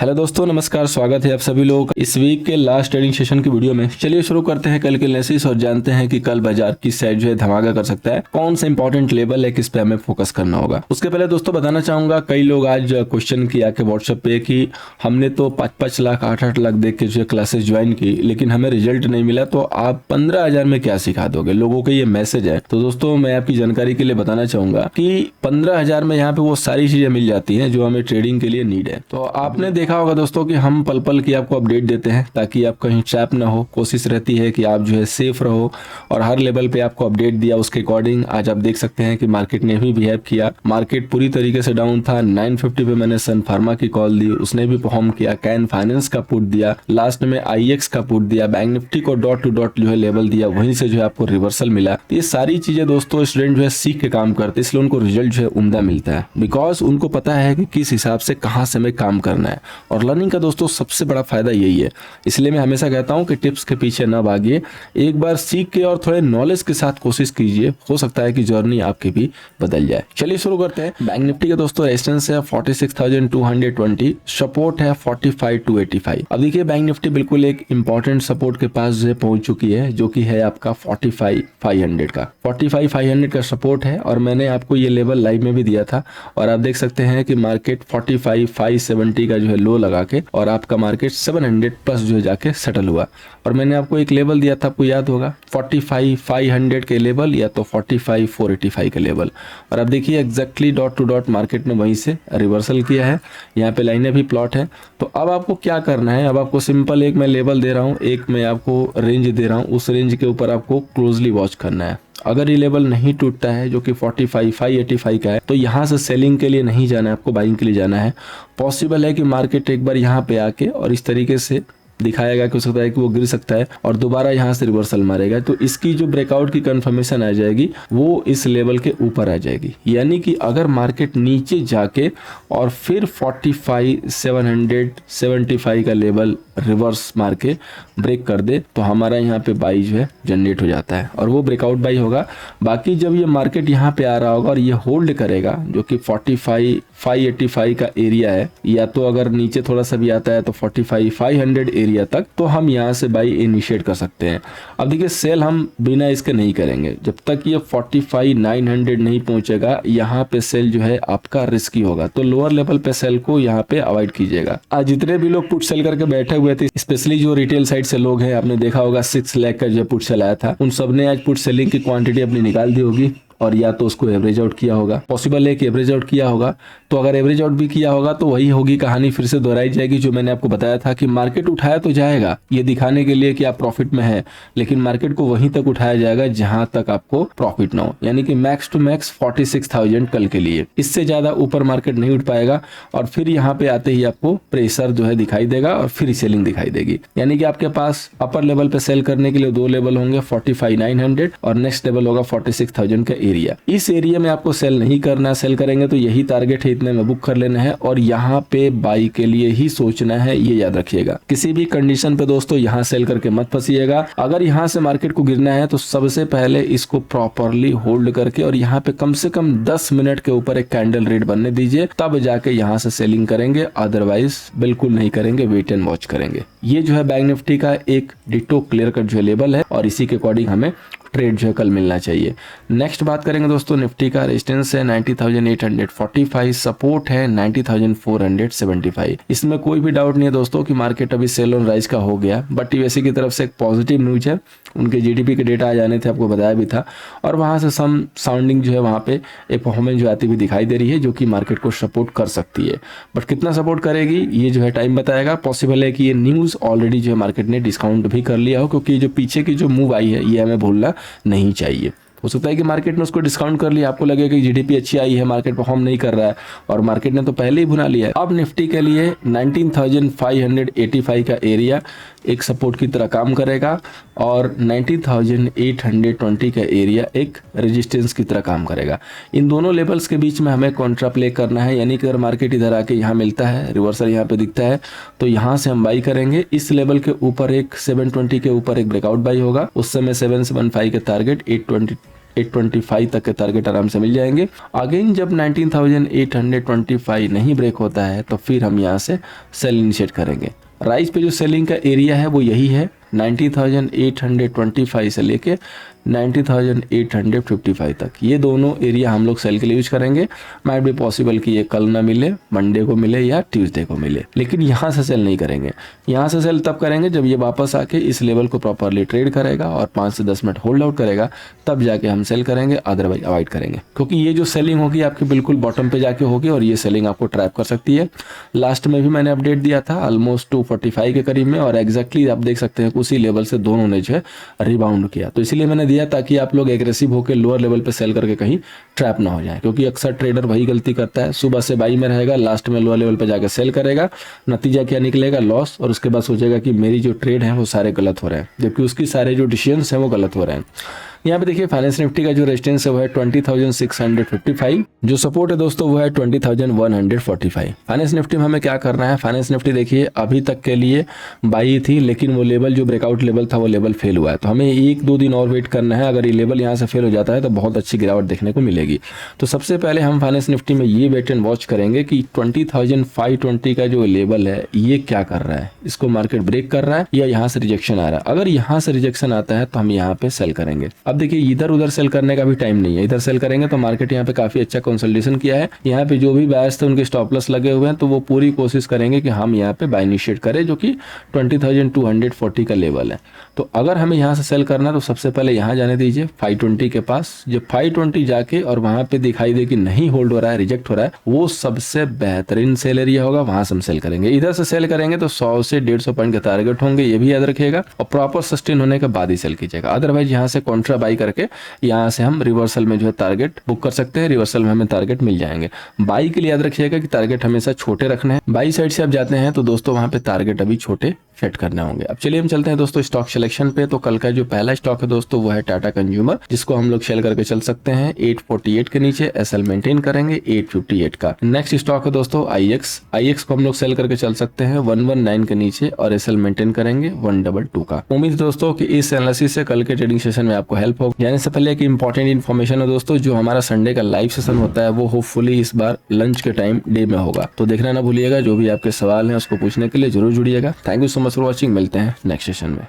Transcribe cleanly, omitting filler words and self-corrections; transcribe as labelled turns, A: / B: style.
A: Hello दोस्तों, नमस्कार। स्वागत है आप सभी लोगों का इस वीक के लास्ट ट्रेडिंग सेशन की वीडियो में। चलिए शुरू करते हैं कल के एनालिसिस और जानते हैं कि कल बाजार की साइड जो है धमाका कर सकता है। कौन सा इंपॉर्टेंट लेवल है, किस पे हमें फोकस करना होगा। उसके पहले दोस्तों बताना चाहूंगा, कई लोग आज क्वेश्चन किया कि व्हाट्सएप पे कि हमने तो 5-5 लाख 8-8 लाख देख के जो क्लासेस ज्वाइन की, लेकिन हमें रिजल्ट नहीं मिला, तो आप 15,000 में क्या सिखा दोगे। लोगों के ये मैसेज है। तो दोस्तों मैं आपकी जानकारी के लिए बताना चाहूंगा कि 15,000 में यहाँ पे वो सारी चीजें मिल जाती हैं जो हमें ट्रेडिंग के लिए नीड है। तो आपने देखा होगा दोस्तों कि हम पल पल की आपको अपडेट देते हैं ताकि आप कहीं ट्रैप ना हो। कोशिश रहती है कि आप जो है सेफ रहो और हर लेवल पे आपको अपडेट दिया उसके अकॉर्डिंग। आज आप देख सकते हैं कि मार्केट ने भी बिहेव किया। मार्केट पूरी तरीके से डाउन था। 950 पे मैंने सन फार्मा की कॉल दी, उसने भी परफॉर्म किया। कैन फाइनेंस का पुट दिया, लास्ट में आईएक्स का पुट दिया, bank Nifty co dot to dot जो है लेवल दिया, वहीं से जो है आपको रिवर्सल मिला। तो ये सारी चीजें दोस्तों स्टूडेंट जो है सीख के काम करते हैं, इसलिए उनको रिजल्ट जो है उम्दा मिलता है। बिकॉज उनको पता है कि किस हिसाब से कहाँ से हमें काम करना है। और लर्निंग का दोस्तों सबसे बड़ा फायदा यही है। इसलिए मैं हमेशा कहता हूं कि टिप्स के पीछे ना भागिए, एक बार सीख के और थोड़े नॉलेज के साथ कोशिश कीजिए। हो सकता है कि जर्नी आपकी भी बदल जाए। चलिए शुरू करते हैं। बैंक निफ्टी का दोस्तों रेजिस्टेंस है 46,220, सपोर्ट है 45,285। अब देखिए बैंक निफ्टी बिल्कुल एक इंपॉर्टेंट सपोर्ट के पास जो है पहुंच चुकी है, जो कि है आपका 45,500 का। 45,500 का सपोर्ट है और मैंने आपको ये लेवल लाइव में भी दिया था। और आप देख सकते हैं कि मार्केट 45,570 का जो है लो लगा के और आपका मार्केट 700 प्लस जो है जाके सेटल हुआ। और मैंने आपको एक लेवल दिया था, आपको याद होगा, 45,500 के लेवल या तो 45,485 के लेवल। और अब देखिए exactly dot to dot market ने वहीं से रिवर्सल किया है। यहाँ पे लाइनें भी प्लॉट है। तो अब आपको क्या करना है, अब आपको सिंपल एक मैं लेवल दे रहा हूँ, एक मैं आपको रेंज दे रहा हूँ। उस रेंज के ऊपर आपको क्लोजली वॉच करना है। अगर ये लेवल नहीं टूटता है जो कि 45,585 का है, तो यहाँ से सेलिंग के लिए नहीं जाना है, आपको बाइंग के लिए जाना है। पॉसिबल है कि मार्केट एक बार यहाँ पे आके और इस तरीके से दिखाएगा कि हो सकता है कि वो गिर सकता है और दोबारा यहाँ से रिवर्सल मारेगा। तो इसकी जो ब्रेकआउट की कंफर्मेशन आ जाएगी वो इस लेवल के ऊपर आ जाएगी। यानी कि अगर मार्केट नीचे जाके और फिर 45,775 का लेवल रिवर्स मार के ब्रेक कर दे, तो हमारा यहाँ पे बाई जो है जनरेट हो जाता है और वो ब्रेकआउट बाई होगा। बाकी जब ये मार्केट यहाँ पे आ रहा होगा और ये होल्ड करेगा जो कि 45,585 का एरिया है, या तो अगर नीचे थोड़ा सा भी आता है तो 45,500 एरिया तक, तो हम यहाँ से बाई इनिशिएट कर सकते हैं। अब देखिए सेल हम बिना इसके नहीं करेंगे जब तक ये 45,900 नहीं पहुंचेगा। यहाँ पे सेल जो है आपका रिस्की होगा, तो लोअर लेवल पे सेल को यहाँ पे अवॉइड कीजिएगा। आज जितने भी लोग पुट सेल करके बैठे हुए थे, स्पेशली जो रिटेल साइड से लोग हैं, आपने देखा होगा 6 लाख का जो पुट सेल आया था, उन सबने आज पुट सेलिंग की क्वांटिटी अपनी निकाल दी होगी और या तो उसको एवरेज आउट किया होगा। पॉसिबल है कि एवरेज आउट किया होगा। तो अगर एवरेज आउट भी किया होगा तो वही होगी कहानी, फिर से दोहराई जाएगी जो मैंने आपको बताया था कि मार्केट उठाया तो जाएगा ये दिखाने के लिए कि आप प्रॉफिट में है, लेकिन मार्केट को वहीं तक उठाया जाएगा जहां तक आपको प्रॉफिट ना हो। यानी कि मैक्स टू मैक्स 46,000 कल के लिए, इससे ज्यादा ऊपर मार्केट नहीं उठ पाएगा। और फिर यहाँ पे आते ही आपको प्रेशर जो है दिखाई देगा और फिर सेलिंग दिखाई देगी। यानी कि आपके पास अपर लेवल पे सेल करने के लिए दो लेवल होंगे, 45,900 और नेक्स्ट लेवल होगा 46,000 का एरिया। इस एरिया में आपको सेल नहीं करना, सेल करेंगे तो यही टारगेट है, इतने में बुक कर लेना है और यहाँ पे बाई के लिए ही सोचना है, ये याद रखिएगा। किसी भी कंडीशन पे दोस्तों यहाँ सेल करके मत फंसिएगा। अगर यहाँ से मार्केट को गिरना है तो सबसे पहले इसको प्रॉपरली होल्ड करके और यहाँ पे कम से कम 10 मिनट के ऊपर एक कैंडल रेड बनने दीजिए, तब जाके यहाँ से सेलिंग करेंगे। अदरवाइज बिल्कुल नहीं करेंगे, वेट एंड वॉच करेंगे। ये जो है बैंक निफ्टी का एक डिटो क्लियर कट जो लेवल है और इसी के अकॉर्डिंग हमें ट्रेड जो है कल मिलना चाहिए। नेक्स्ट बात करेंगे दोस्तों, निफ्टी का रेजिस्टेंस है 90,845, सपोर्ट है 90,475। इसमें कोई भी डाउट नहीं है दोस्तों कि मार्केट अभी सेल ऑन राइज का हो गया, बट यूएसए की तरफ से एक पॉजिटिव न्यूज है। उनके जीडीपी के डेटा आ जाने थे, आपको बताया भी था, और वहां से सम साउंडिंग जो है वहां पे एक परफॉर्मेंस जो आती हुई दिखाई दे रही है जो कि मार्केट को सपोर्ट कर सकती है। बट कितना सपोर्ट करेगी ये जो है टाइम बताएगा। पॉसिबल है कि ये न्यूज ऑलरेडी जो है मार्केट ने डिस्काउंट भी कर लिया हो, क्योंकि जो पीछे की जो मूव आई है ये हमें भूलना नहीं चाहिए। हो सकता है कि मार्केट ने उसको डिस्काउंट कर लिया, आपको लगेगा कि जीडीपी अच्छी आई है, मार्केट परफॉर्म नहीं कर रहा है, और मार्केट ने तो पहले ही भुना लिया है। अब निफ्टी के लिए 19,585 का एरिया एक सपोर्ट की तरह काम करेगा और 19,820 का एरिया एक रेजिस्टेंस की तरह काम करेगा। इन दोनों लेवल्स के बीच में हमें कॉन्ट्रा प्ले करना है। यानी कि अगर मार्केट इधर आके यहाँ मिलता है, रिवर्सल यहाँ पे दिखता है, तो यहाँ से हम बाई करेंगे। इस लेवल के ऊपर एक 720 के ऊपर एक ब्रेकआउट बाई होगा, उस समय 775 के टारगेट 19,825 तक के टारगेट आराम से मिल जाएंगे। अगेन जब 19,825 नहीं ब्रेक होता है तो फिर हम यहाँ से सेल इनिशिएट करेंगे। राइस पे जो सेलिंग का एरिया है वो यही है, 19,825 से लेके 19,855 तक, ये दोनों एरिया हम लोग सेल के लिए यूज करेंगे। माइट बी पॉसिबल कि ये कल ना मिले, मंडे को मिले या ट्यूसडे को मिले, लेकिन यहाँ से सेल नहीं करेंगे। यहाँ से सेल तब करेंगे जब ये वापस आके इस लेवल को प्रॉपरली ट्रेड करेगा और 5 से 10 मिनट होल्ड आउट करेगा, तब जाके हम सेल करेंगे, अदरवाइज अवॉइड करेंगे, क्योंकि ये जो सेलिंग होगी आपकी बिल्कुल बॉटम पे जाके होगी और ये सेलिंग आपको ट्रैप कर सकती है। लास्ट में भी मैंने अपडेट दिया था ऑलमोस्ट 245 के करीब में, और एग्जैक्टली आप देख सकते हैं उसी लेवल से दोनों ने जो है रिबाउंड किया। तो इसीलिए मैंने दिया ताकि आप लोग एग्रेसिव होकर लोअर लेवल पे सेल करके कहीं ट्रैप ना हो जाए, क्योंकि अक्सर ट्रेडर वही गलती करता है, सुबह से बाई में रहेगा, लास्ट में लोअर लेवल पे जाकर सेल करेगा, नतीजा क्या निकलेगा, लॉस, और उसके बाद सोचेगा कि मेरी जो ट्रेड है वो सारे गलत हो रहे हैं, जबकि उसकी सारे जो डिसीजंस हैं वो गलत हो रहे हैं। यहाँ पे देखिए फाइनेंस निफ्टी का जो रेजिस्टेंस है वो है 20,655, जो सपोर्ट है दोस्तों वो है 20,145। फाइनेंस निफ्टी में हमें क्या करना है, फाइनेंस निफ्टी देखिए अभी तक के लिए बाई थी, लेकिन वो लेवल जो ब्रेकआउट लेवल था वो लेवल फेल हुआ है, तो हमें 1-2 दिन और वेट करना है। अगर ये लेवल यहाँ से फेल हो जाता है तो बहुत अच्छी गिरावट देखने को मिलेगी। तो सबसे पहले हम फाइनेंस निफ्टी में ये वेट एंड वॉच करेंगे कि 20,520 का जो लेवल है ये क्या कर रहा है, इसको मार्केट ब्रेक कर रहा है या यहाँ से रिजेक्शन आ रहा है। अगर यहाँ से रिजेक्शन आता है तो हम यहाँ पे सेल करेंगे। अब देखिए इधर उधर सेल करने का भी टाइम नहीं है, इधर सेल करेंगे तो मार्केट यहाँ पे काफी अच्छा कंसोलिडेशन किया है, यहाँ पे जो भी बायर्स थे उनके स्टॉप लॉस लगे हुए हैं, तो वो पूरी कोशिश करेंगे कि हम यहाँ पे बाय इनिशिएट करें, जो कि 20,240 का लेवल है। तो अगर हमें यहाँ से सेल करना है तो सबसे पहले यहाँ जाने दीजिए 520 के पास, जब 520 जाके और वहां पे दिखाई दे कि नहीं होल्ड हो रहा है, रिजेक्ट हो रहा है, वो सबसे बेहतरीन सेल एरिया होगा, वहां से हम सेल करेंगे। इधर से सेल करेंगे तो 100 से 150 पॉइंट के टारगेट होंगे, ये भी याद रखिएगा, और प्रॉपर सस्टेन होने के बाद ही सेल कीजिएगा। अदरवाइज यहाँ से कॉन्ट्रा बाई करके यहाँ से हम रिवर्सल में जो है टारगेट बुक कर सकते हैं, रिवर्सल में हमें टारगेट मिल जाएंगे। बाई के लिए याद रखिएगा कि टारगेट हमेशा छोटे रखने हैं। बाई साइड से आप जाते हैं तो दोस्तों वहां पे टारगेट अभी छोटे सेट करने होंगे। अब चलिए हम चलते हैं दोस्तों स्टॉक सिलेक्शन पे। तो कल का जो पहला स्टॉक है दोस्तों वो है टाटा कंज्यूमर, जिसको हम लोग सेल करके चल सकते हैं 848 के नीचे, एसएल मेंटेन करेंगे 858 का। नेक्स्ट स्टॉक है दोस्तों आईएक्स को हम लोग सेल करके चल सकते हैं 119 के नीचे और एसएल मेंटेन करेंगे 122 का। उम्मीद दोस्तों कि इस एनालिसिस से कल के ट्रेडिंग सेशन में आपको हेल्प हो। जाने से पहले एक इंपॉर्टेंट इन्फॉर्मेशन है दोस्तों, जो हमारा संडे का लाइव सेशन होता है वो होपफुली इस बार लंच के टाइम डे में होगा, तो देखना ना भूलिएगा। जो भी आपके सवाल हैं उसको पूछने के लिए जरूर जुड़िएगा। Thank you so much for watching, मिलते हैं नेक्स्ट सेशन में।